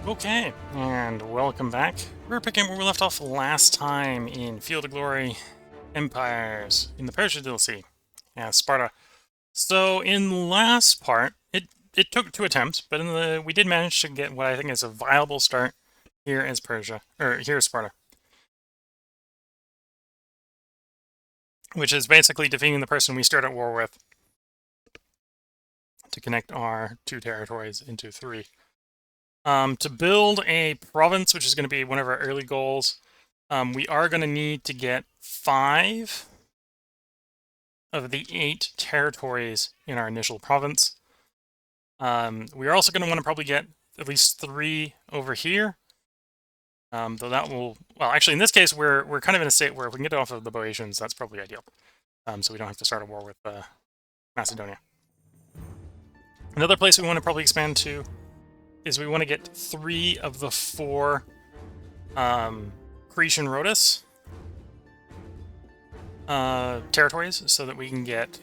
Okay, and welcome back. We're picking up where we left off last time in Field of Glory Empires in the Persia DLC. Yeah, Sparta. So in the last part, it took 2 attempts, but we did manage to get what I think is a viable start here as Persia, or here as Sparta, which is basically defeating the person we start at war with to connect our 2 territories into 3. To build a province, which is going to be one of our early goals, we are going to need to get 5 of the 8 territories in our initial province. We are also going to want to probably get at least 3 over here. Though that will... Well, actually, in this case, we're kind of in a state where if we can get off of the Boeotians, that's probably ideal. So we don't have to start a war with Macedonia. Another place we want to probably expand to is we want to get 3 of the 4 Cretan Rhodus territories so that we can get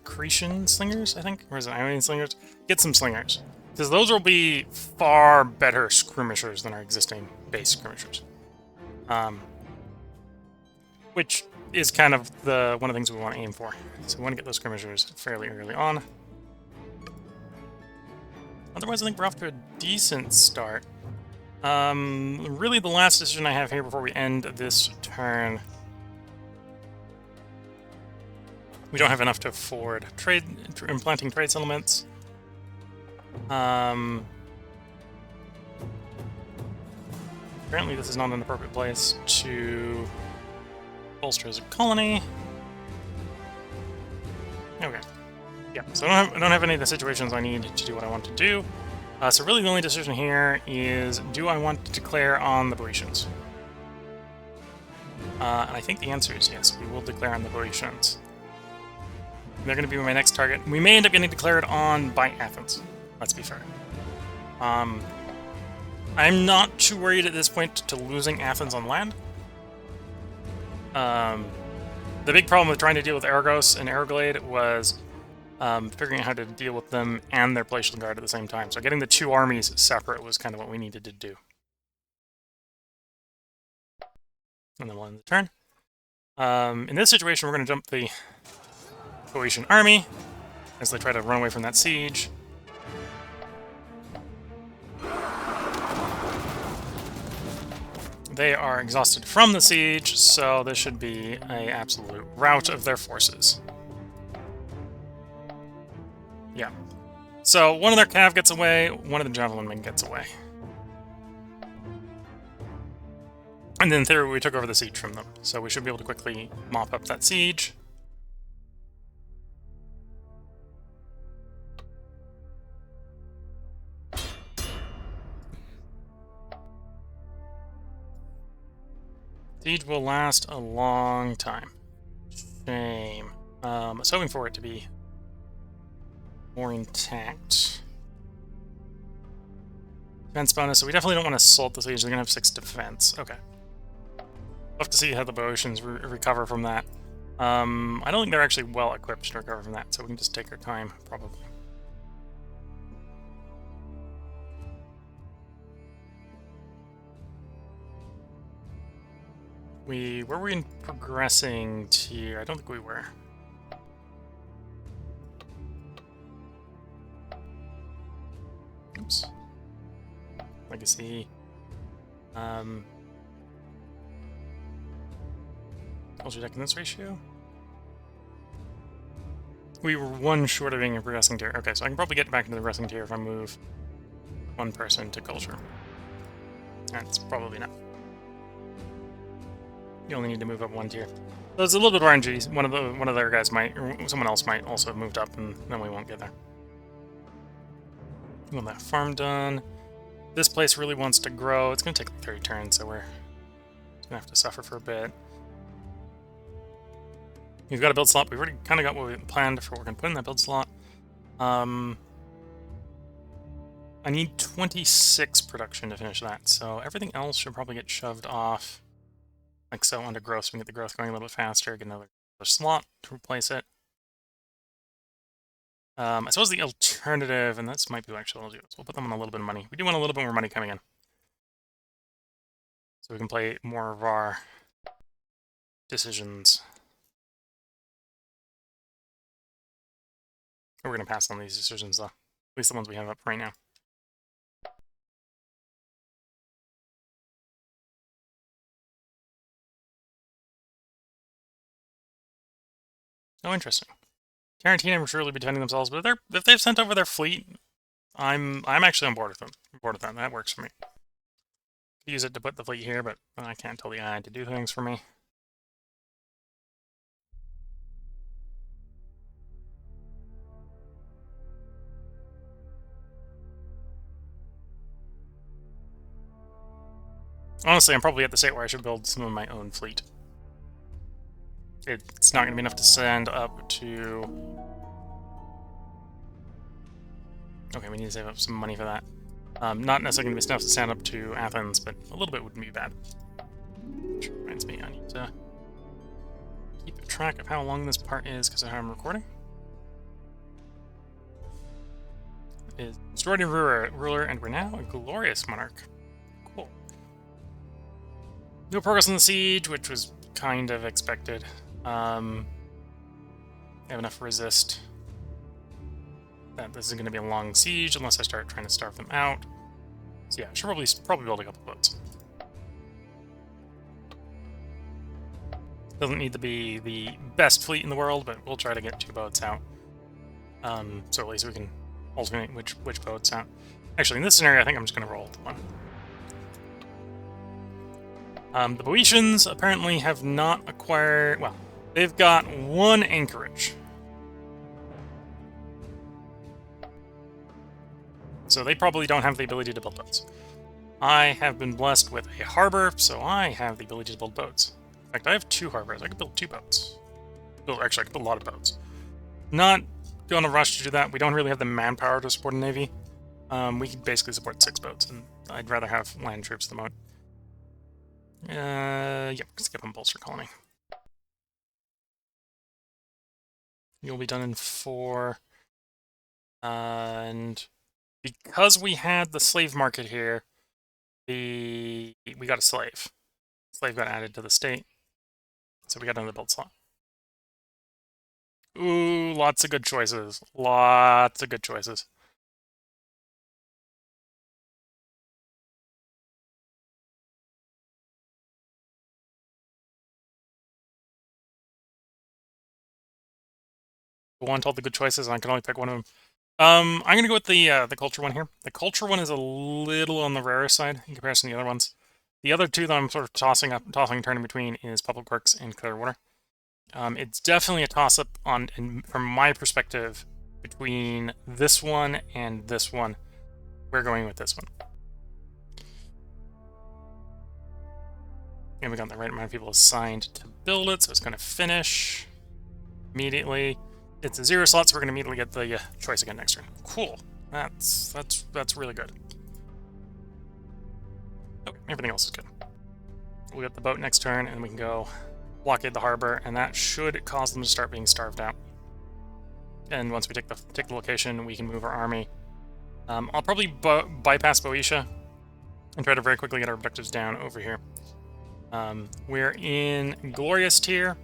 Cretan slingers, I think? Or is it Ionian slingers? Get some slingers. Because those will be far better skirmishers than our existing base skirmishers. Which is kind of one of the things we want to aim for. So we want to get those skirmishers fairly early on. Otherwise, I think we're off to a decent start. Really the last decision I have here before we end this turn... We don't have enough to afford implanting trade settlements. Apparently this is not an appropriate place to bolster as a colony. Okay. Yeah, so I don't have any of the situations I need to do what I want to do. So really the only decision here is, do I want to declare on the Boeotians? And I think the answer is yes, we will declare on the Boeotians. They're going to be my next target. We may end up getting declared on by Athens. Let's be fair. I'm not too worried at this point to losing Athens on land. The big problem with trying to deal with Argos and Argoglade was figuring out how to deal with them and their Palatial Guard at the same time. So getting the 2 armies separate was kind of what we needed to do. And then we'll end the turn. In this situation, we're going to jump the Boeotian army as they try to run away from that siege. They are exhausted from the siege, so this should be an absolute rout of their forces. Yeah. So one of their cav gets away, one of the javelinmen gets away. And then in theory, we took over the siege from them, so we should be able to quickly mop up that siege. Siege will last a long time. Shame. I was hoping for it to be more intact. Defense bonus, so we definitely don't want to assault the siege. They're going to have 6 defense. Okay. We'll have to see how the Boeotians recover from that. I don't think they're actually well equipped to recover from that, so we can just take our time, probably. Were we in progressing tier? I don't think we were. Oops. Legacy. Culture decadence ratio? We were 1 short of being a progressing tier. Okay, so I can probably get back into the progressing tier if I move 1 person to culture. That's probably not. You only need to move up 1 tier. So it's a little bit of RNG. One of their guys might, or someone else might also have moved up, and then we won't get there. We want that farm done. This place really wants to grow. It's going to take like 30 turns, so we're going to have to suffer for a bit. We've got a build slot. We've already kind of got what we planned for what we're going to put in that build slot. I need 26 production to finish that, so everything else should probably get shoved off. Like so, onto growth, so we can get the growth going a little bit faster, get another slot to replace it. I suppose the alternative alternative, and this might be actually what we'll do. So we'll put them on a little bit of money. We do want a little bit more money coming in, so we can play more of our decisions. We're going to pass on these decisions, though. At least the ones we have up right now. Oh, interesting. Tarantino will surely be defending themselves, but if they've sent over their fleet, I'm actually on board with them. That works for me. Use it to put the fleet here, but I can't tell the AI to do things for me. Honestly, I'm probably at the state where I should build some of my own fleet. It's not going to be enough to send up to... Okay, we need to save up some money for that. Not necessarily going to be enough to stand up to Athens, but a little bit wouldn't be bad. Which reminds me, I need to keep track of how long this part is because of how I'm recording. It is extraordinary ruler, and we're now a glorious monarch. Cool. No progress on the siege, which was kind of expected. Have enough resist. That this is going to be a long siege unless I start trying to starve them out. So yeah, I should probably build a couple boats. Doesn't need to be the best fleet in the world, but we'll try to get 2 boats out. So at least we can alternate which boats out. Actually, in this scenario, I think I'm just going to roll one. The Boeotians apparently have not acquired... Well, they've got 1 anchorage. So they probably don't have the ability to build boats. I have been blessed with a harbor, so I have the ability to build boats. In fact, I have 2 harbors. I could build 2 boats. Actually, I could build a lot of boats. Not going to rush to do that. We don't really have the manpower to support a navy. We could basically support 6 boats, and I'd rather have land troops at the moment. Yep, skip on Bolster Colony. You'll be done in 4. And because we had the slave market here, we got a slave. Slave got added to the state, so we got another build slot. Ooh, lots of good choices. Lots of good choices. One told the good choices, and I can only pick one of them. I'm gonna go with the culture one here. The culture one is a little on the rarer side in comparison to the other ones. The other 2 that I'm sort of tossing and turning between is Public Works and Clearwater. It's definitely a toss-up from my perspective, between this one and this one. We're going with this one. And we got the right amount of people assigned to build it, so it's going to finish immediately. It's a 0 slot, so we're going to immediately get the choice again next turn. Cool. That's really good. Okay, everything else is good. We'll get the boat next turn, and we can go blockade the harbor, and that should cause them to start being starved out. And once we take the location, we can move our army. I'll probably bypass Boeotia and try to very quickly get our objectives down over here. We're in glorious tier,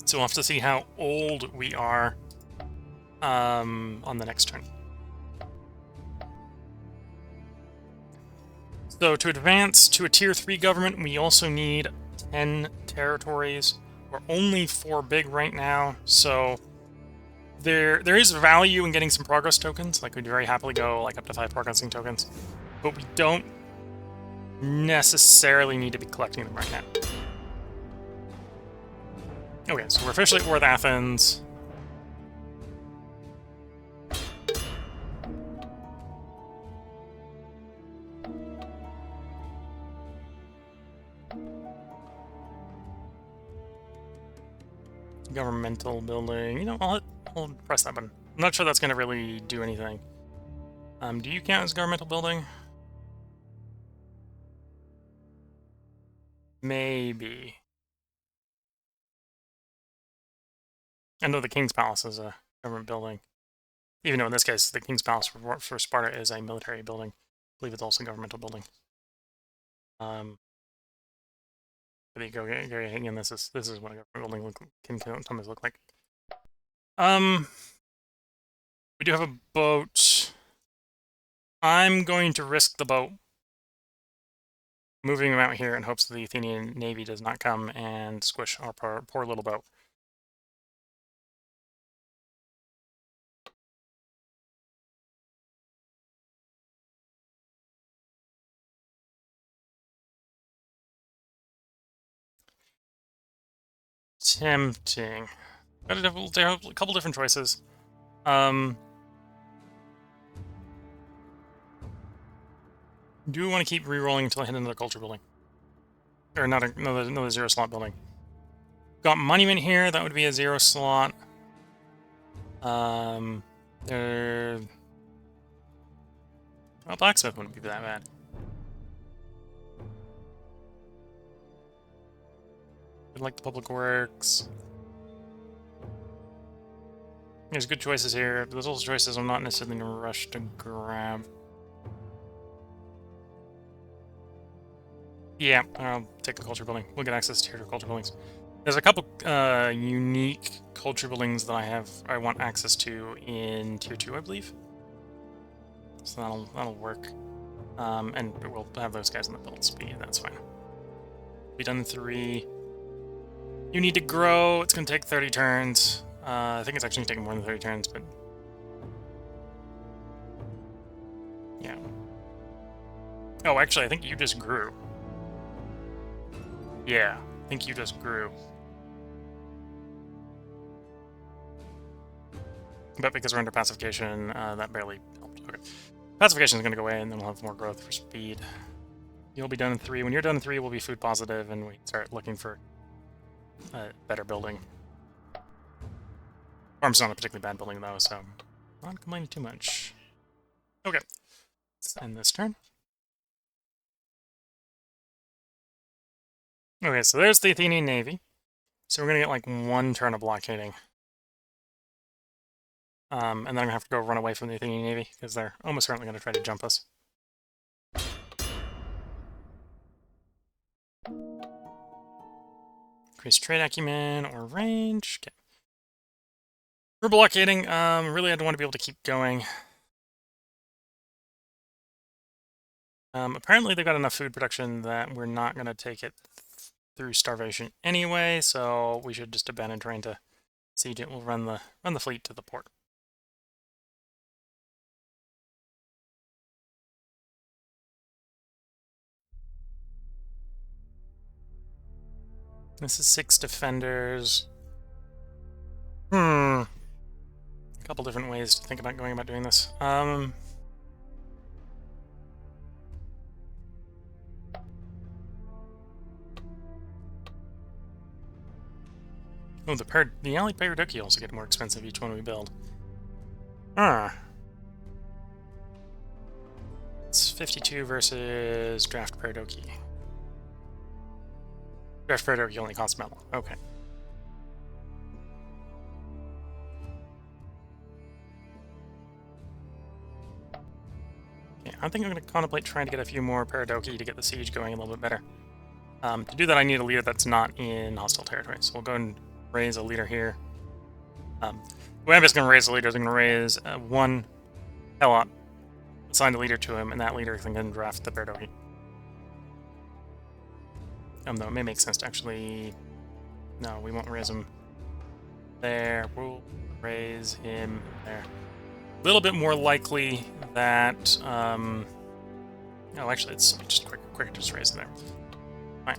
so we'll have to see how old we are on the next turn. So to advance to a tier 3 government, we also need 10 territories. We're only 4 big right now, so there is value in getting some progress tokens. Like, we'd very happily go like up to 5 progressing tokens, but we don't necessarily need to be collecting them right now. Okay, so we're officially at war with Athens. Governmental building. You know, I'll press that button. I'm not sure that's going to really do anything. Do you count as governmental building? Maybe. I know the King's Palace is a government building. Even though in this case, the King's Palace for Sparta is a military building. I believe it's also a governmental building. But there you go, Gary. Again, this is what a government building can sometimes look like. We do have a boat. I'm going to risk the boat moving them out here in hopes that the Athenian Navy does not come and squish our poor little boat. Tempting. Got a couple different choices. Do we want to keep re-rolling until I hit another culture building? Or not another 0 slot building. Got monument here, that would be a 0 slot. Well, blacksmith wouldn't be that bad. I'd like the public works. There's good choices here. There's also choices I'm not necessarily in a rush to grab. Yeah, I'll take a culture building. We'll get access to culture buildings. There's a couple unique culture buildings that I want access to in Tier 2, I believe. So that'll work. And we'll have those guys in the build speed, that's fine. Be done in 3. You need to grow, it's gonna take 30 turns. I think it's actually taking more than 30 turns, but yeah. Oh, actually, I think you just grew. Yeah, I think you just grew. But because we're under pacification, that barely helped. Okay. Pacification is going to go away, and then we'll have more growth for speed. You'll be done in 3. When you're done in 3, we'll be food positive, and we start looking for a better building. Farm's not a particularly bad building, though, so not complaining too much. Okay, let's end this turn. Okay, so there's the Athenian Navy. So we're going to get like 1 turn of blockading. And then I'm going to have to go run away from the Athenian Navy, because they're almost certainly going to try to jump us. Increase trade acumen or range. Okay. For blockading, really I don't want to be able to keep going. Apparently they've got enough food production that we're not going to take it through starvation anyway, so we should just abandon trying to siege it. We'll run the fleet to the port. This is 6 defenders. A couple different ways to think about going about doing this. Oh, the allied Paradoki also get more expensive each one we build. It's 52 versus draft Paradoki. Draft Paradoki only costs metal. Okay. Yeah, I think I'm going to contemplate trying to get a few more Paradoki to get the siege going a little bit better. To do that, I need a leader that's not in hostile territory. So we'll go and raise a leader here. The way I'm just going to raise the leader is I'm going to raise 1 Helot, assign the leader to him, and that leader can draft the Paradoki. Though it may make sense to actually... No, we won't raise him there. We'll raise him there. A little bit more likely that... Oh, actually, it's just quick to just raise it there. Fine.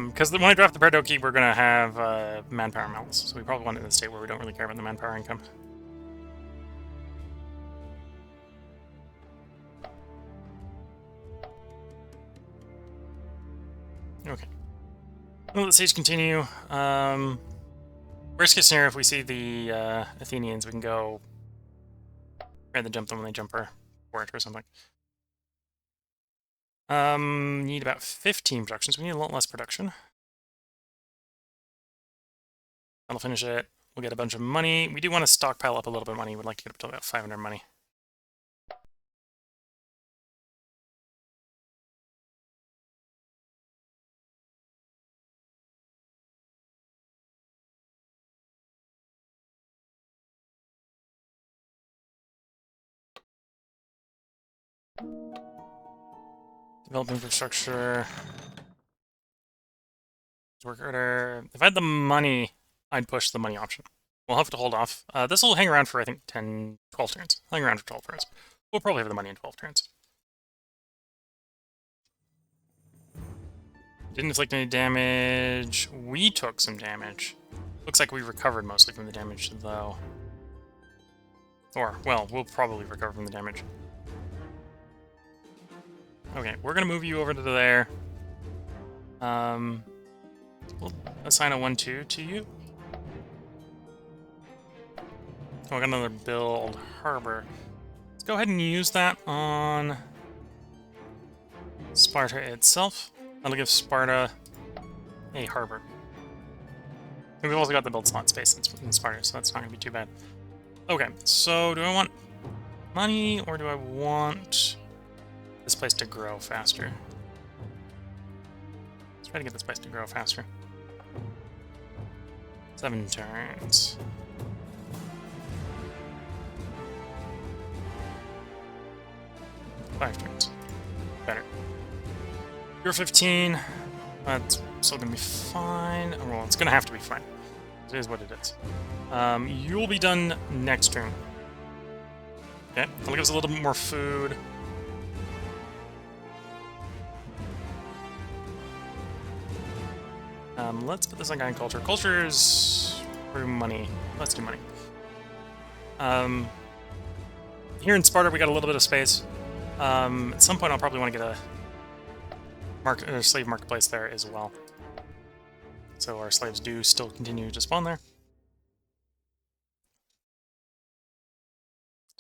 Because when I draft the Paradoki, we're going to have manpower melts. So we probably want it in a state where we don't really care about the manpower income. Okay. Well, the siege continue. Worst case scenario, if we see the Athenians, we can go try to jump them when they jump our port or something. Need about 15 production, so we need a lot less production. That'll finish it. We'll get a bunch of money. We do want to stockpile up a little bit of money. We'd like to get up to about 500 money. Develop infrastructure. Work order. If I had the money, I'd push the money option. We'll have to hold off. This will hang around for, I think, 10, 12 turns. Hang around for 12 turns. We'll probably have the money in 12 turns. Didn't inflict any damage. We took some damage. Looks like we recovered mostly from the damage, though. Or, well, we'll probably recover from the damage. Okay, we're gonna move you over to there. We'll assign a 1-2 to you. Oh, I got another build harbor. Let's go ahead and use that on Sparta itself. That'll give Sparta a harbor. And we've also got the build slot space in Sparta, so that's not going to be too bad. Okay, so do I want money, or do I want this place to grow faster? Let's try to get this place to grow faster. 7 turns. Five turns. Better. You're 15. That's still gonna be fine. Oh, well, it's gonna have to be fine. It is what it is. You'll be done next turn. Okay, that'll give us a little bit more food. Let's put this on guy in culture. Culture is for money. Let's do money. Here in Sparta, we got a little bit of space. At some point, I'll probably want to get a slave marketplace there as well. So our slaves do still continue to spawn there.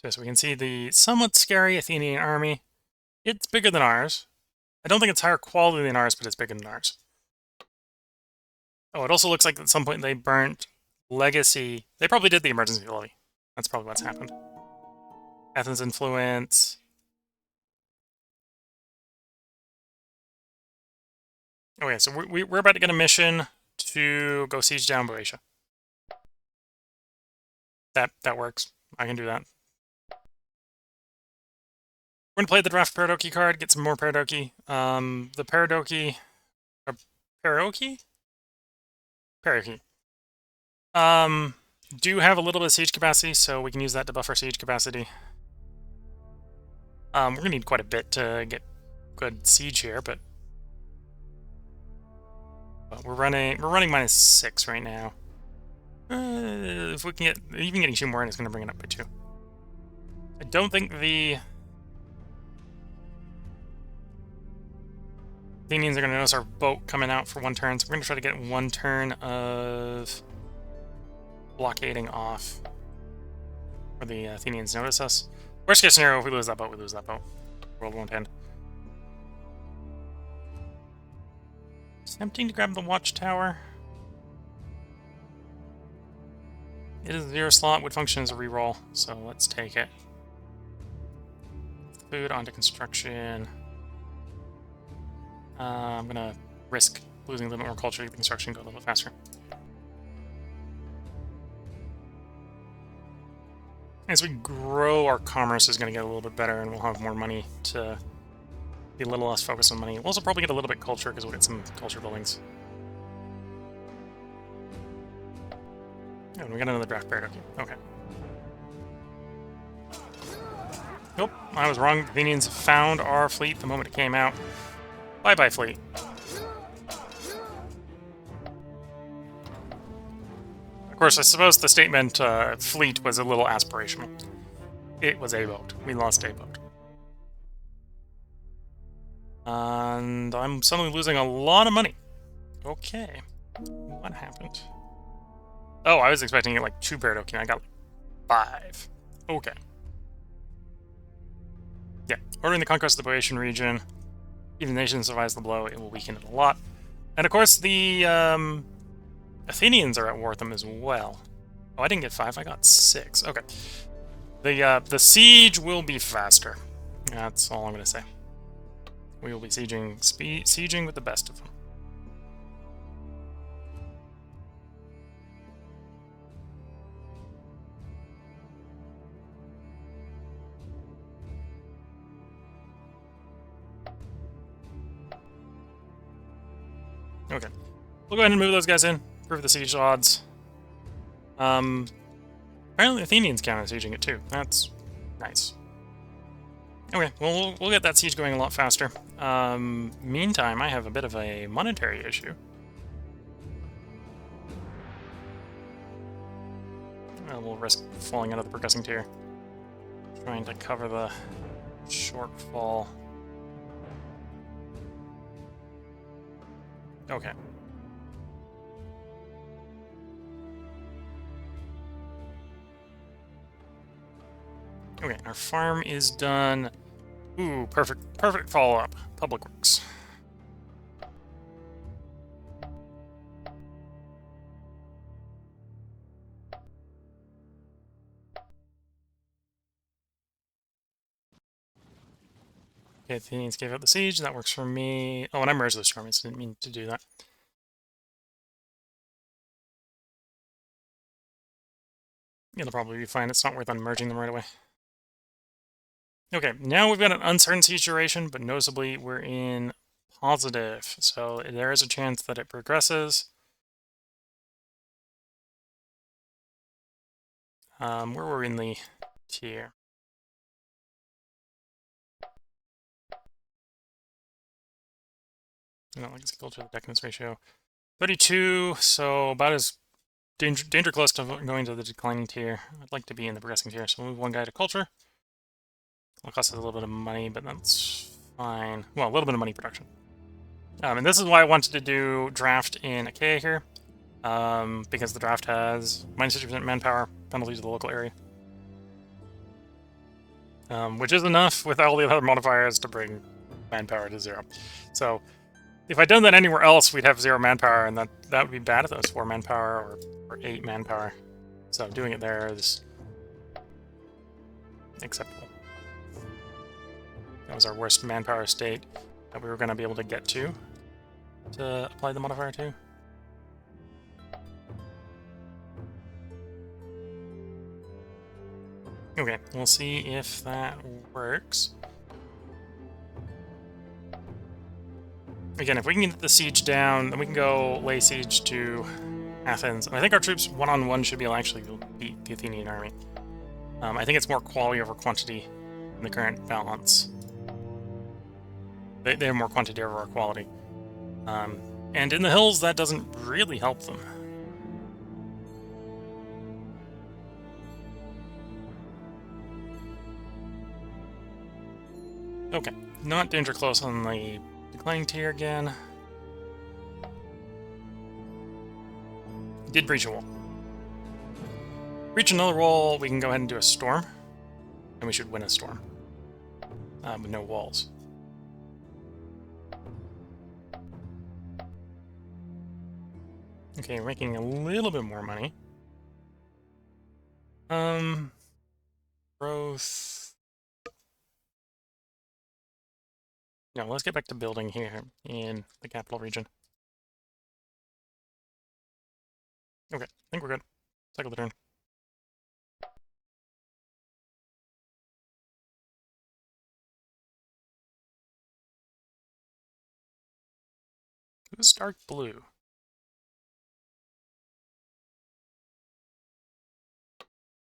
So we can see the somewhat scary Athenian army. It's bigger than ours. I don't think it's higher quality than ours, but it's bigger than ours. Oh, it also looks like at some point they burnt Legacy. They probably did the emergency levy. That's probably what's happened. Athens influence. Okay, so we're about to get a mission to go siege down Boeotia. That works. I can do that. We're going to play the draft Paradoki card, get some more Paradoki. The Paradoki... Paradoki? Paradoki. Do have a little bit of siege capacity, so we can use that to buff our siege capacity. We're going to need quite a bit to get good siege here, but we're running -6 right now. If we can get... Even getting 2 more in is going to bring it up by 2. I don't think the Athenians are going to notice our boat coming out for 1 turn, so we're going to try to get 1 turn of blockading off where the Athenians notice us. Worst case scenario, if we lose that boat, we lose that boat. World won't end. It's tempting to grab the watchtower. It is a 0 slot, would function as a reroll, so let's take it. Food onto construction. I'm gonna risk losing a little bit more culture to get the construction go a little bit faster. As we grow, our commerce is going to get a little bit better, and we'll have more money to be a little less focused on money. We'll also probably get a little bit culture, because we'll get some culture buildings. Oh, and we got another draft paradox. Okay. Nope, I was wrong. The Athenians found our fleet the moment it came out. Bye-bye, fleet. Of course, I suppose the statement fleet was a little aspirational. It was a boat. We lost a boat. And I'm suddenly losing a lot of money. Okay. What happened? Oh, I was expecting to get like 2 paradox, and I got like 5. Okay. Yeah, ordering the conquest of the Boeotian region. Even the nation survives the blow, it will weaken it a lot. And of course, the Athenians are at war with them as well. Oh, I didn't get 5. I got 6. Okay. The siege will be faster. That's all I'm going to say. We will be sieging with the best of them. Okay. We'll go ahead and move those guys in. Improve the siege odds. Apparently the Athenians counter sieging it too. That's nice. Okay, well, we'll get that siege going a lot faster. Meantime, I have a bit of a monetary issue. We'll risk falling out of the progressing tier. Trying to cover the shortfall. Okay. Okay, our farm is done. Ooh, perfect follow-up. Public Works. Okay, Athenians gave up the siege. That works for me. Oh, and I merged those armies. Didn't mean to do that. It'll probably be fine. It's not worth unmerging them right away. Okay, now we've got an uncertain siege duration, but noticeably we're in positive. So there is a chance that it progresses. Where were we in the tier? No, let's go to the decadence ratio. 32, so about as danger close to going to the declining tier. I'd like to be in the progressing tier, so we'll move one guy to culture. It'll cost us a little bit of money, but that's fine. Well, a little bit of money production. And this is why I wanted to do draft in Achaia here, because the draft has minus 50% manpower, penalty to the local area. Which is enough with all the other modifiers to bring manpower to 0. So if I'd done that anywhere else, we'd have 0 manpower, and that would be bad if that was 4 manpower or 8 manpower. So doing it there is acceptable. That was our worst manpower state that we were going to be able to get to apply the modifier to. Okay, we'll see if that works. Again, if we can get the siege down, then we can go lay siege to Athens. And I think our troops one-on-one should be able to actually beat the Athenian army. I think it's more quality over quantity in the current balance. They have more quantity over our quality. And in the hills, that doesn't really help them. Okay, not danger close on the declining tier again. Did breach a wall. Breach another wall, we can go ahead and do a storm. And we should win a storm. With no walls. Okay, making a little bit more money. Growth. No, let's get back to building here in the capital region. Okay, I think we're good. Cycle the turn. Who's dark blue?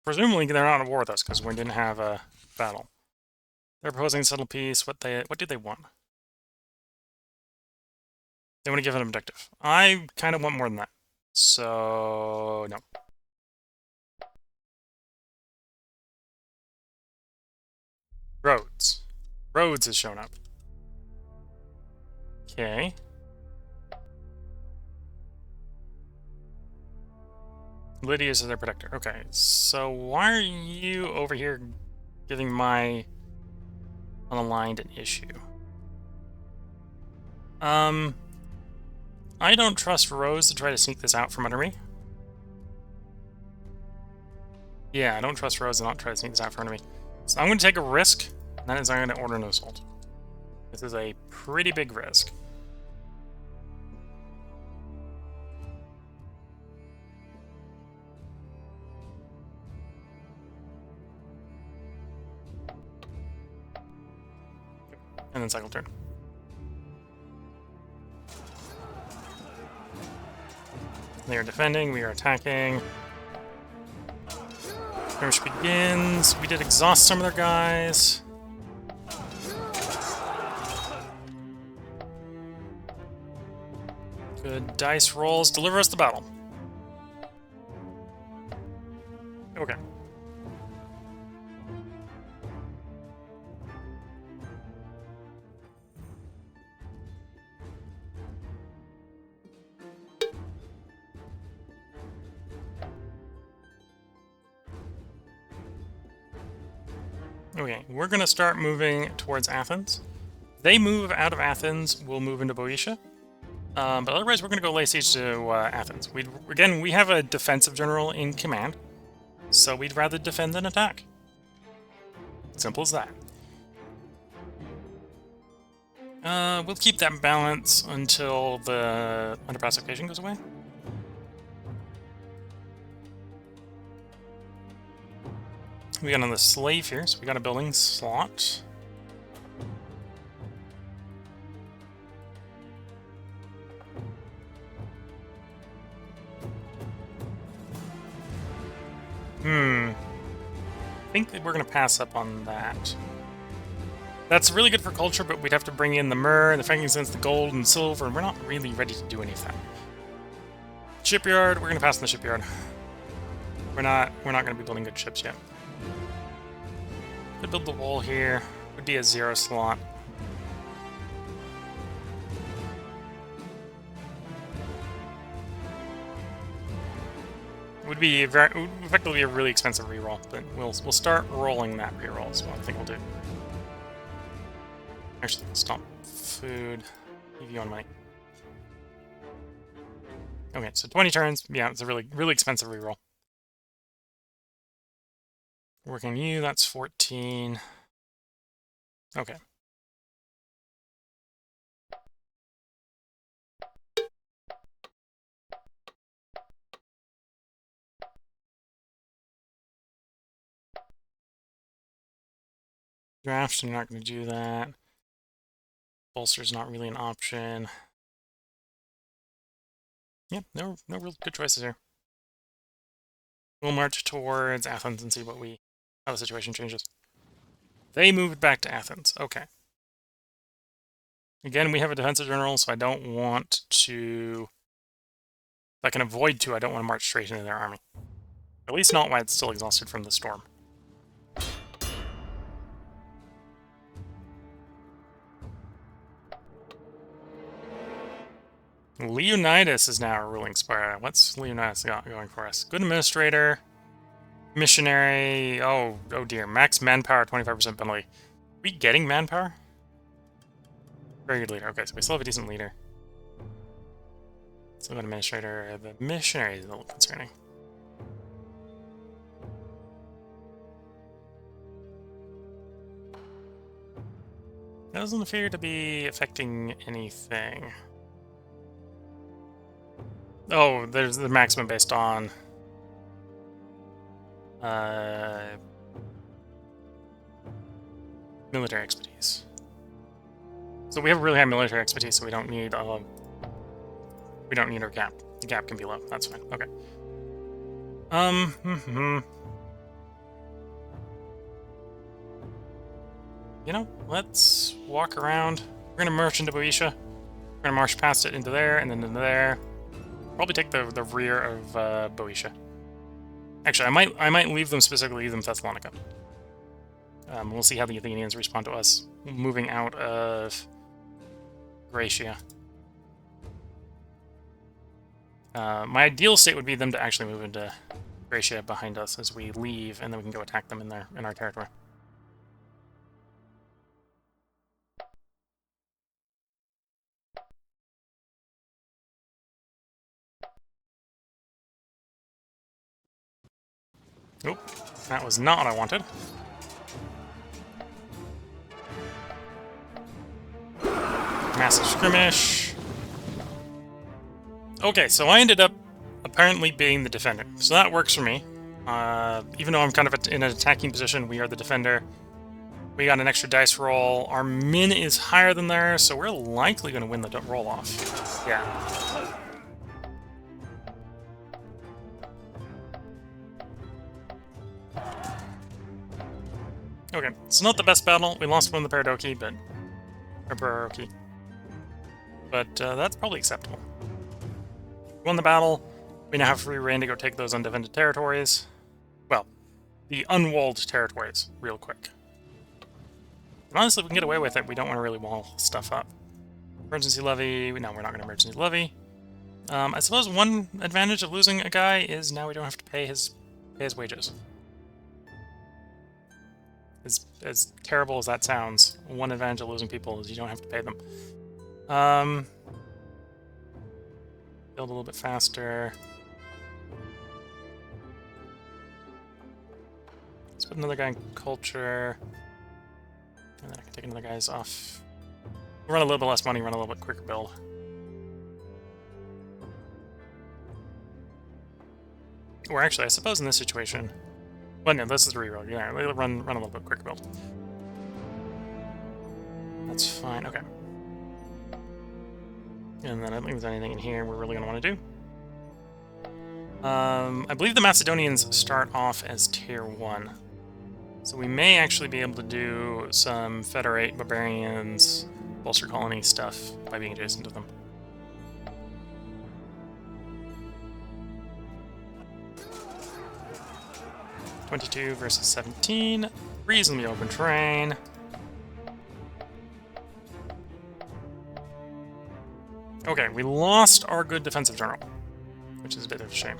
Presumably they're not at war with us because we didn't have a battle. They're proposing a settled peace. What do they want? They want to give an objective. I kind of want more than that. So, no. Roads. Roads has shown up. Okay. Lydia's is their protector. Okay, so why are you over here giving my unaligned an issue? I don't trust Rose to try to sneak this out from under me. Yeah, I don't trust Rose and not try to sneak this out in front of me. So I'm going to take a risk, and that is I'm going to order an assault. This is a pretty big risk. And then cycle turn. They are defending, we are attacking. Skirmish begins. We did exhaust some of their guys. Good dice rolls. Deliver us the battle. Okay. Okay, we're going to start moving towards Athens. They move out of Athens, we'll move into Boeotia. But otherwise, we're going to go lay siege to Athens. Again, we have a defensive general in command, so we'd rather defend than attack. Simple as that. We'll keep that balance until the underpass occasion goes away. We got on the slave here, so we got a building slot. I think that we're going to pass up on that. That's really good for culture, but we'd have to bring in the myrrh, the frankincense, the gold, and silver, and we're not really ready to do anything. Shipyard, we're going to pass on the shipyard. We're not going to be building good ships yet. Could build the wall here. Would be a 0 slot. Would be effectively a really expensive reroll, but we'll start rolling that reroll. So I think we'll do. Actually, stop food. Give you on money. Okay, so 20 turns. Yeah, it's a really expensive reroll. Working you, that's 14. Okay. Drafts, I'm not going to do that. Bolster's not really an option. Yeah, no real good choices here. We'll march towards Athens and see how the situation changes. They moved back to Athens. Okay. Again, we have a defensive general, so I don't want to... If I can avoid to, I don't want to march straight into their army. At least not while it's still exhausted from the storm. Leonidas is now ruling Sparta. What's Leonidas got going for us? Good administrator. Missionary. Oh dear. Max manpower, 25% penalty. Are we getting manpower? Very good leader. Okay, so we still have a decent leader. Still got administrator. The missionary is a little concerning. Doesn't appear to be affecting anything. Oh, there's the maximum based on military expertise. So we have really high military expertise, so we don't need our gap. The gap can be low. That's fine. Okay. You know, let's walk around. We're gonna march into Boeotia. We're gonna march past it into there and then into there. Probably take the rear of Boeotia. Actually, I might leave them Thessalonica. We'll see how the Athenians respond to us moving out of Graecia. My ideal state would be them to actually move into Graecia behind us as we leave, and then we can go attack them in our territory. Nope, that was not what I wanted. Massive skirmish. Okay, so I ended up apparently being the defender, so that works for me. Even though I'm kind of in an attacking position, we are the defender. We got an extra dice roll. Our min is higher than theirs, so we're likely going to win the roll-off. Yeah. Okay, it's not the best battle. We lost one of the Paradoki, but... Or Paradoki. But that's probably acceptable. We won the battle. We now have free reign to go take those undefended territories. Well, the unwalled territories, real quick. And honestly, if we can get away with it, we don't want to really wall stuff up. Emergency levy. No, we're not going to emergency levy. I suppose one advantage of losing a guy is now we don't have to pay his wages. As terrible as that sounds, one advantage of losing people is you don't have to pay them. Build a little bit faster. Let's put another guy in culture. And then I can take another guy's off. We'll run a little bit less money, run a little bit quicker build. Or actually, I suppose in this situation... Well, no, this is the reroll. Yeah, run a little bit quicker build. That's fine, okay. And then I don't think there's anything in here we're really going to want to do. I believe the Macedonians start off as Tier 1. So we may actually be able to do some Federate Barbarians, Bolster Colony stuff by being adjacent to them. (22 versus 17). Reasonably open terrain. Okay, we lost our good defensive general, which is a bit of a shame.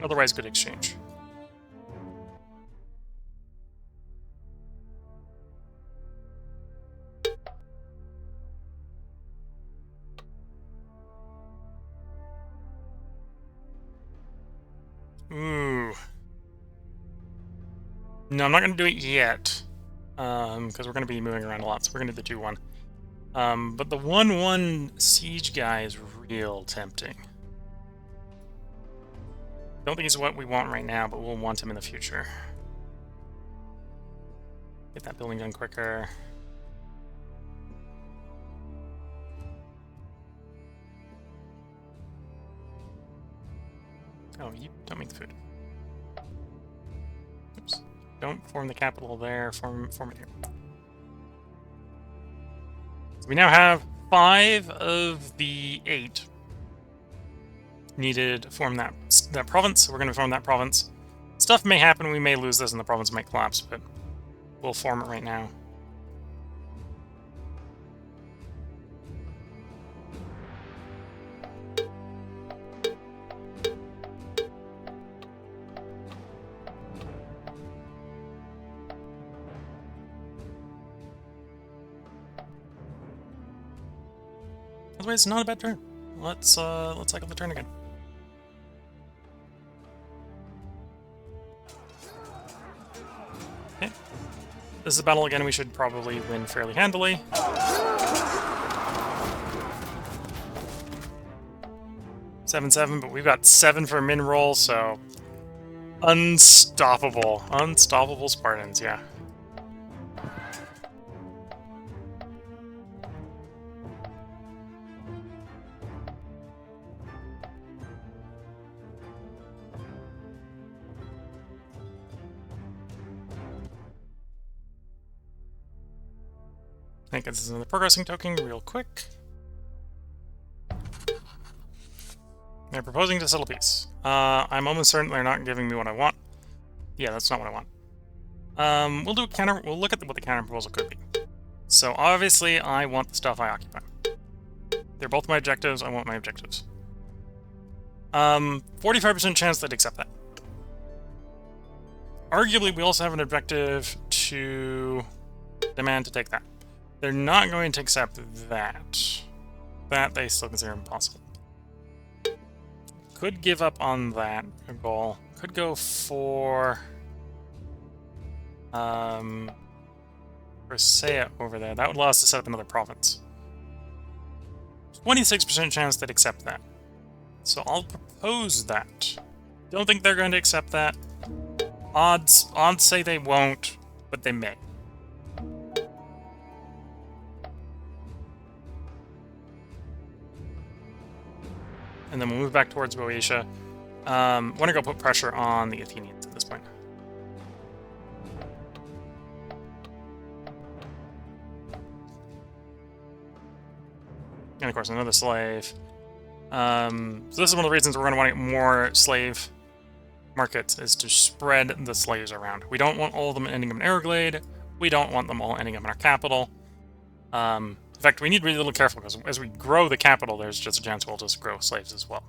Otherwise, good exchange. Ooh. No, I'm not going to do it yet, because we're going to be moving around a lot, so we're going to do the 2-1. But the 1-1 siege guy is real tempting. Don't think he's what we want right now, but we'll want him in the future. Get that building done quicker. Oh, you don't make the food. Oops. Don't form the capital there, form it here. So we now have 5 of the 8 needed to form that province, so we're going to form that province. Stuff may happen, we may lose this and the province might collapse, but we'll form it right now. Otherwise, it's not a bad turn. Let's cycle the turn again. Okay. This is a battle again we should probably win fairly handily. 7-7, but we've got 7 for min roll, so unstoppable. Unstoppable Spartans, yeah. I think this is another progressing token real quick. They're proposing to settle peace. I'm almost certain they're not giving me what I want. Yeah, that's not what I want. We'll do a counter. We'll look at what the counter proposal could be. So obviously, I want the stuff I occupy. They're both my objectives. I want my objectives. 45% chance they'd accept that. Arguably, we also have an objective to demand to take that. They're not going to accept that. That they still consider impossible. Could give up on that goal. Could go for Persea over there. That would allow us to set up another province. 26% chance they'd accept that. So I'll propose that. Don't think they're going to accept that. Odds say they won't, but they may. And then we'll move back towards Boeotia. Want to go put pressure on the Athenians at this point. And of course, another slave. So this is one of the reasons we're going to want to get more slave markets, is to spread the slaves around. We don't want all of them ending up in Everglade. We don't want them all ending up in our capital. In fact, we need to be a little careful, because as we grow the capital, there's just a chance we'll just grow slaves as well.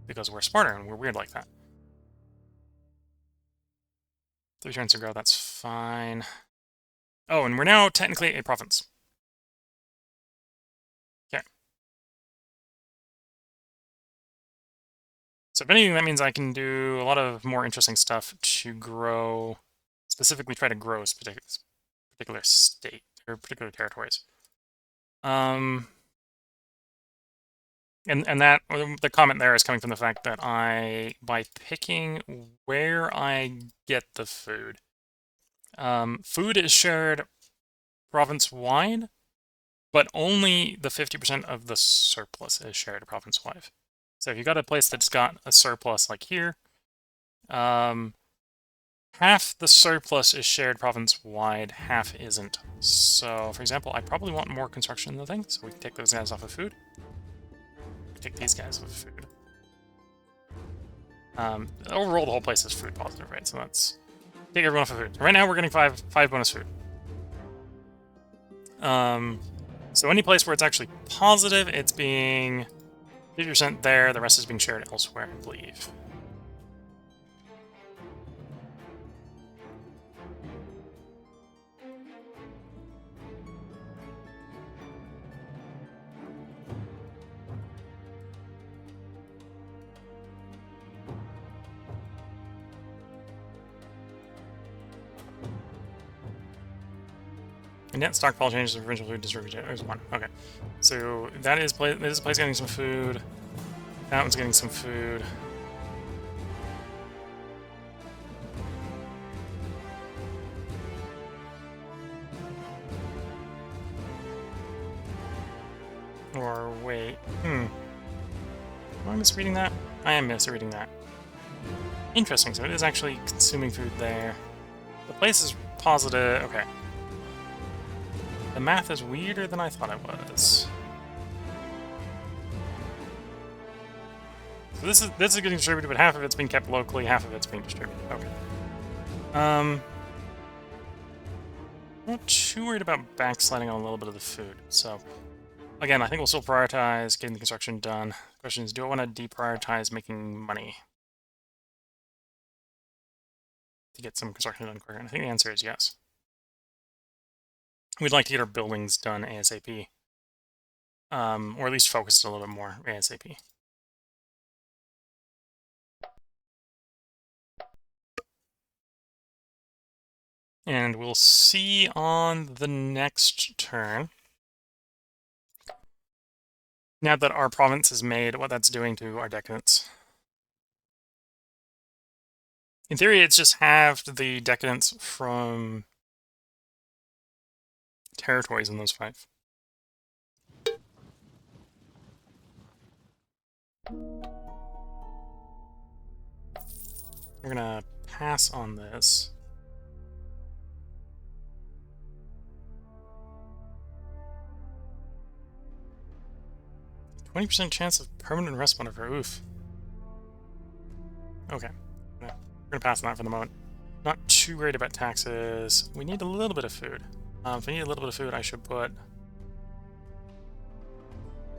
Because we're Sparta and we're weird like that. 3 turns to grow, that's fine. Oh, and we're now technically a province. Okay. So if anything, that means I can do a lot of more interesting stuff to grow, specifically try to grow particular state, or particular territories. And that, the comment there is coming from the fact that by picking where I get the food, food is shared province-wide, but only the 50% of the surplus is shared province-wide. So if you got a place that's got a surplus like here, half the surplus is shared province-wide, half isn't. So, for example, I probably want more construction in the thing, so we can take those guys off of food. Take these guys with food. Overall, the whole place is food positive, right? So let's take everyone off of food. Right now, we're getting five bonus food. So any place where it's actually positive, it's being 50% there. The rest is being shared elsewhere, I believe. And net stockpile changes the provincial food distribution. There's 1. Okay. So that is this is a place getting some food. That one's getting some food. Or wait. Am I misreading that? I am misreading that. Interesting, so it is actually consuming food there. The place is positive. Okay. The math is weirder than I thought it was. So this is getting distributed, but half of it's being kept locally, half of it's being distributed. Okay. Not too worried about backsliding on a little bit of the food. So again, I think we'll still prioritize getting the construction done. The question is, do I want to deprioritize making money to get some construction done quicker? And I think the answer is yes. We'd like to get our buildings done ASAP. Or at least focused a little bit more ASAP. And we'll see on the next turn, now that our province is made, what that's doing to our decadence. In theory, it's just halved the decadence from territories in those 5. We're gonna pass on this. %20 chance of permanent rest monitor. Oof. Okay. We're gonna pass on that for the moment. Not too worried about taxes. We need a little bit of food. If I need a little bit of food, I should put,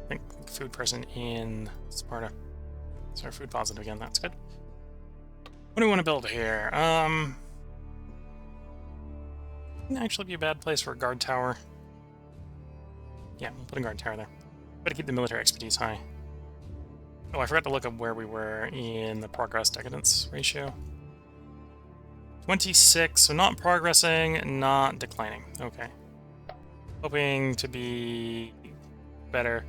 I think, food person in Sparta. So food positive again, that's good. What do we want to build here? Wouldn't actually be a bad place for a guard tower. Yeah, we'll put a guard tower there. Better keep the military expertise high. Oh, I forgot to look up where we were in the progress decadence ratio. 26, so not progressing, not declining. Okay. Hoping to be better.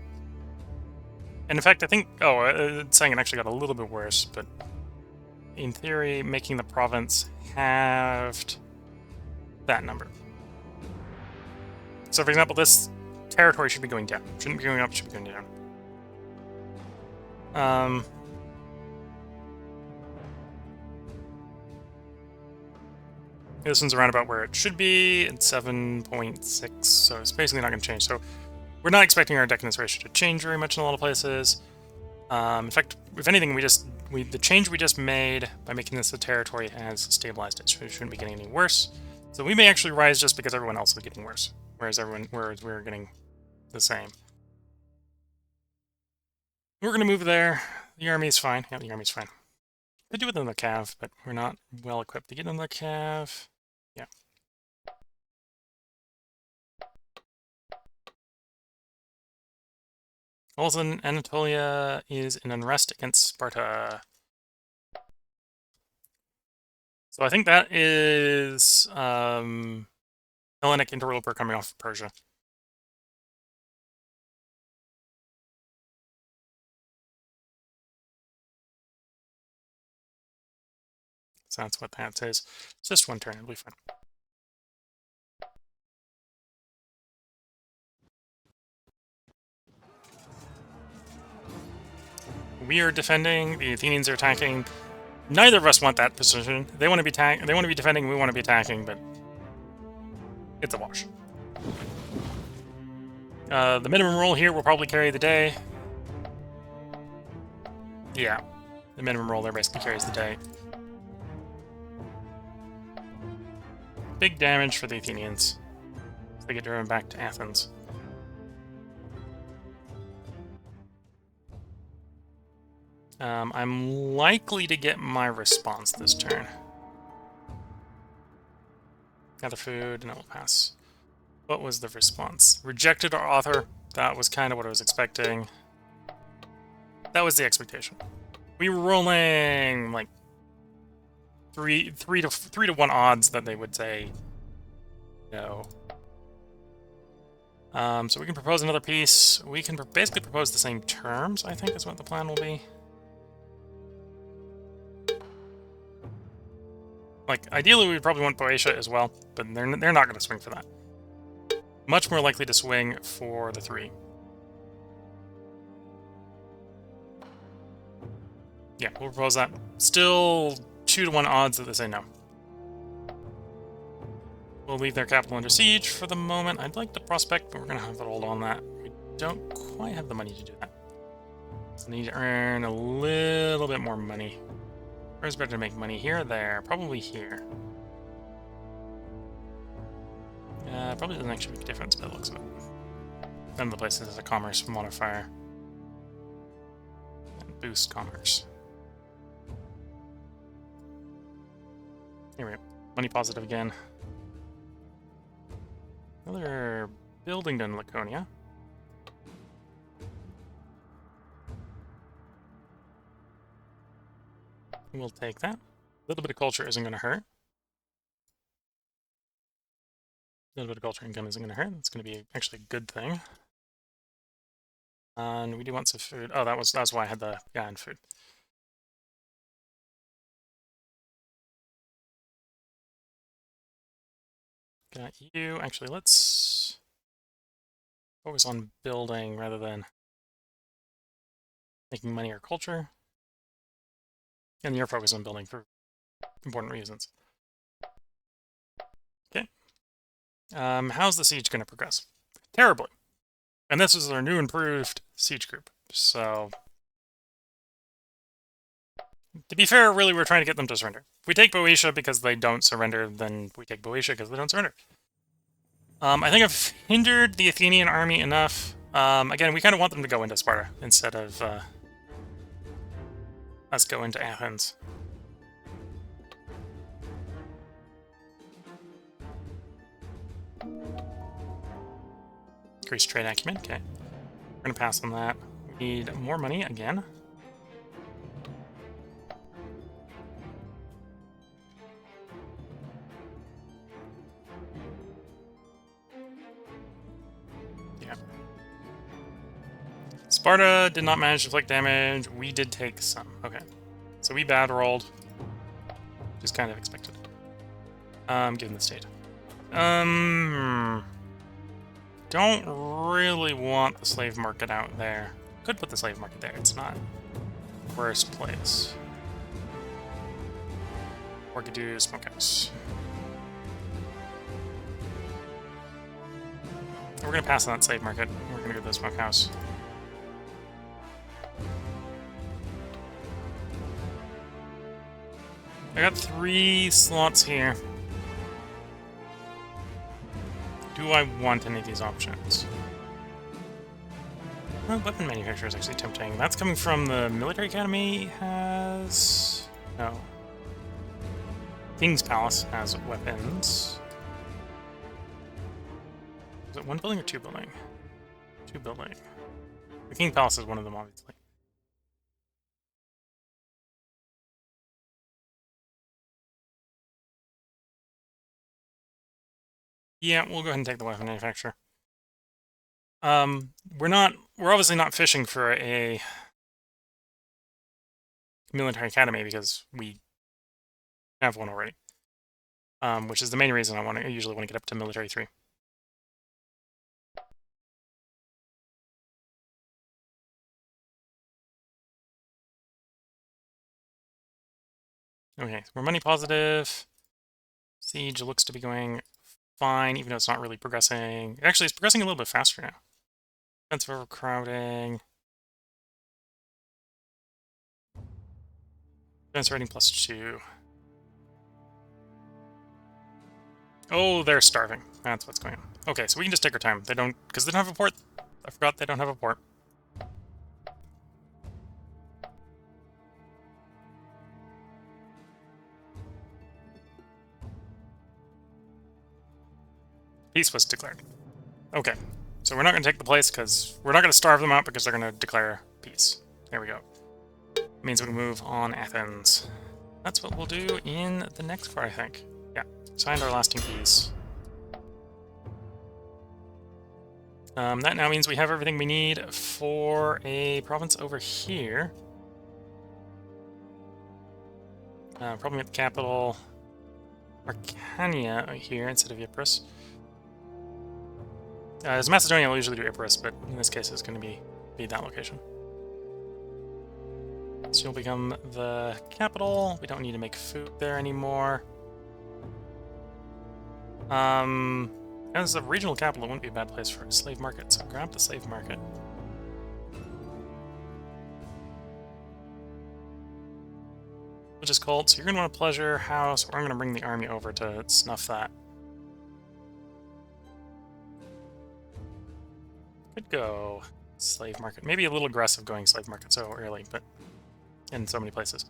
And in fact, I think... Oh, it's saying it actually got a little bit worse, but... In theory, making the province halved that number. So, for example, this territory should be going down. Shouldn't be going up, should be going down. This one's around about where it should be. It's 7.6, so it's basically not going to change. So we're not expecting our decadence ratio to change very much in a lot of places. In fact, if anything, the change we just made by making this a territory has stabilized it. So it shouldn't be getting any worse. So we may actually rise just because everyone else is getting worse, whereas we're getting the same. We're going to move there. The army is fine. Yeah, the army's fine. Could do it in the cav, but we're not well equipped to get in the cav. Yeah. Also, Anatolia is in unrest against Sparta. So I think that is Hellenic interloper coming off of Persia. So that's what that is. It's just one turn, it'll be fine. We are defending, the Athenians are attacking. Neither of us want that position. They want to be defending, we want to be attacking, but it's a wash. The minimum roll here will probably carry the day. Yeah, the minimum roll there basically carries the day. Big damage for the Athenians. They get driven back to Athens. I'm likely to get my response this turn. Gather food, and it will pass. What was the response? Rejected our author. That was kind of what I was expecting. That was the expectation. We were rolling like three to 1 odds that they would say no. So we can propose another piece. We can basically propose the same terms, I think is what the plan will be. Like, ideally we would probably want Boeotia as well, but they're not going to swing for that. Much more likely to swing for the 3. Yeah, we'll propose that. Still 2 to 1 odds that they say no. We'll leave their capital under siege for the moment. I'd like to prospect, but we're going to have to hold on that. We don't quite have the money to do that. So I need to earn a little bit more money. Where's better to make money? Here or there? Probably here. Probably doesn't actually make a difference by the looks of it. None of the places has a commerce modifier. And boost commerce. Here we go. Money positive again. Another building done in Laconia. We'll take that. A little bit of culture isn't going to hurt. A little bit of culture income isn't going to hurt. That's going to be actually a good thing. And we do want some food. Oh, that's why I had the guy in food. Got you. Actually, let's focus on building rather than making money or culture. And you're focused on building for important reasons. Okay. How's the siege going to progress? Terribly. And this is our new improved siege group. So, to be fair, really, we're trying to get them to surrender. If we take Boeotia because they don't surrender, then we take Boeotia because they don't surrender. I think I've hindered the Athenian army enough. Again, we kind of want them to go into Sparta instead of us go into Athens. Increase trade acumen, okay. We're going to pass on that. We need more money again. Sparta did not manage to inflict damage. We did take some. Okay. So we bad rolled. Which is kind of expected. Given the state. Don't really want the slave market out there. Could put the slave market there. It's not the worst place. Or could do smokehouse. We're gonna pass on that slave market. We're gonna go to the smokehouse. I got 3 slots here. Do I want any of these options? Well, weapon manufacturer is actually tempting. That's coming from the military academy. Has no. King's Palace has weapons. Is it 1 building or 2 building? 2 building. The King Palace is one of them, obviously. Yeah, we'll go ahead and take the weapon manufacturer. We're obviously not fishing for a military academy because we have one already. Which is the main reason I usually want to get up to military 3. Okay, we're money positive. Siege looks to be going fine, even though it's not really progressing. Actually, it's progressing a little bit faster now. Defensive overcrowding. Defense rating +2. Oh, they're starving. That's what's going on. Okay, so we can just take our time. They don't, because they don't have a port. I forgot they don't have a port. Peace was declared. Okay, so we're not going to take the place because we're not going to starve them out because they're going to declare peace. There we go. Means we can move on Athens. That's what we'll do in the next part, I think. Yeah, signed our lasting peace. That now means we have everything we need for a province over here. Probably at the capital, Arcania here instead of Ypres. As Macedonia will usually do Ypres, but in this case it's going to be that location. So you'll become the capital. We don't need to make food there anymore. As a regional capital, it wouldn't be a bad place for a slave market, so grab the slave market. Which is called, so you're going to want a pleasure house, or I'm going to bring the army over to snuff that. Could go slave market. Maybe a little aggressive going slave market so early, but in so many places.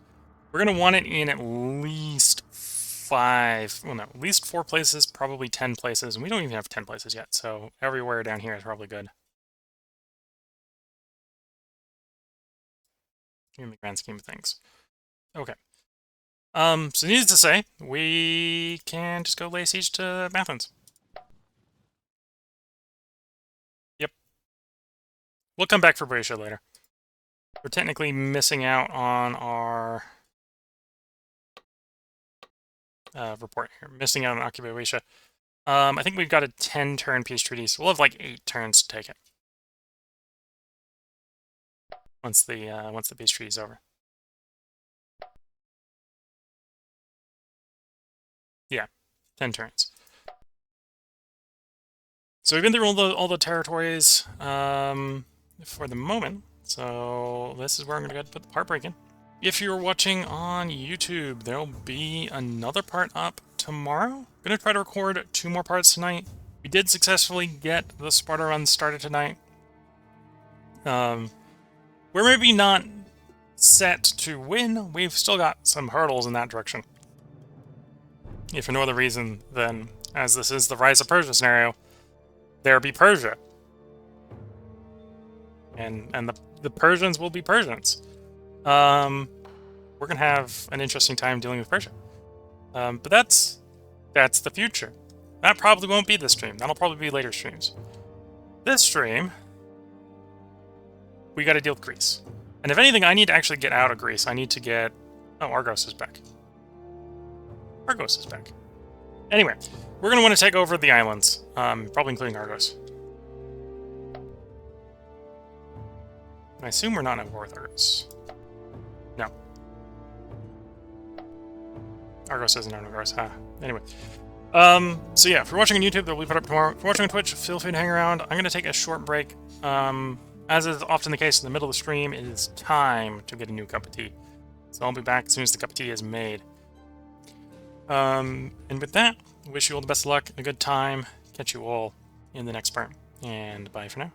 We're going to want it in at least 5, well no, at least 4 places, probably 10 places, and we don't even have 10 places yet, so everywhere down here is probably good. In the grand scheme of things. Okay. So needless to say, we can just go lay siege to Athens. Yep. We'll come back for Boeotia later. We're technically missing out on our report here. Missing out on Occupy Boeotia. I think we've got a 10-turn peace treaty, so we'll have like 8 turns to take it. Once the peace treaty is over. Yeah, 10 turns. So we've been through all the territories for the moment. So this is where I'm going to go put the part break in. If you're watching on YouTube, there'll be another part up tomorrow. I'm going to try to record 2 more parts tonight. We did successfully get the Sparta run started tonight. We're maybe not set to win. We've still got some hurdles in that direction. If for no other reason than, as this is the Rise of Persia scenario, there be Persia. And the Persians will be Persians. We're going to have an interesting time dealing with Persia. But that's the future. That probably won't be this stream. That'll probably be later streams. This stream, we got to deal with Greece. And if anything, I need to actually get out of Greece. I need to get... Oh, Argos is back. Argos is back. Anyway, we're going to want to take over the islands, probably including Argos. I assume we're not at war with Argos. No. Argos isn't on Argos, huh? Anyway. So yeah, if you're watching on YouTube, they'll be put up tomorrow. If you're watching on Twitch, feel free to hang around. I'm going to take a short break. As is often the case in the middle of the stream, it is time to get a new cup of tea. So I'll be back as soon as the cup of tea is made. And with that, wish you all the best of luck, a good time. Catch you all in the next part. And bye for now.